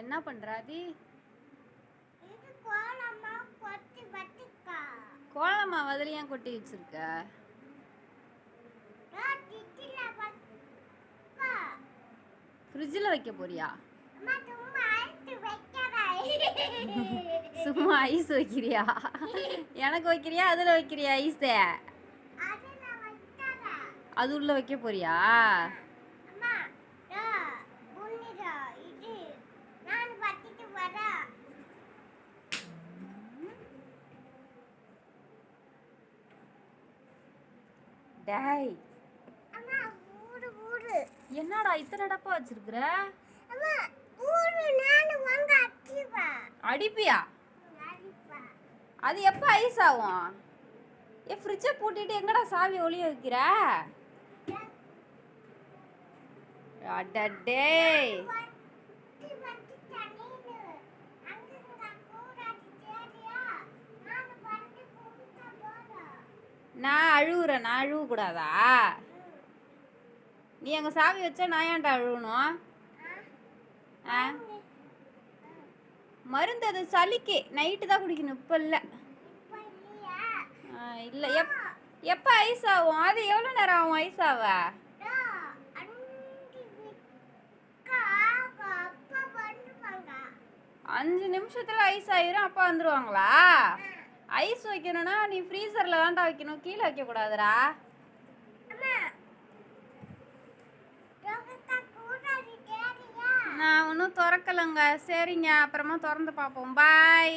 என்ன பண்ற அதி? கோலமா அதுல ஏன் கொட்டி வச்சிருக்க? ஃப்ரிட்ஜில் வைக்க போறியா? சும்மா ஐஸ் வைக்கிறியா? எனக்கு வைக்கிறியா அதுல வைக்கிறியா ஐஸ? அது உள்ள வைக்க போறியா? டேய் என்னடா இத்தனை டப்பா வச்சிருக்கிற? அடிப்பியா? அது எப்ப ஐஸ் ஆகும்? ஃப்ரிட்ஜை பூட்டிட்டு எங்கடா சாவி ஒளிய வைக்கிற? அடடே நான் அழுவுறேன், நான் அழுவ கூடாதா? நீ அங்க சாவி வச்சா நான் ஏன்டா அழுவணும்? மருந்து அது சளிக்கு நைட்டு தான் குடிக்கணும், இப்ப இல்ல. இல்ல எப்ப ஐஸ் ஆகும்? அது எவ்வளவு நேரம் ஆகும் ஐஸ் ஆக? 5 நிமிஷத்துல ஐஸ் ஆயிரும். அப்பா வந்துருவாங்களா? ஐஸ் வைக்கணும்னா நீ ஃப்ரீசர்ல தான்டா வைக்கணும், கீழே வைக்க கூடாதுடா. நான் ஒன்றும் திறக்கலைங்க. சரிங்க, அப்புறமா திறந்து பார்ப்போம். பாய்.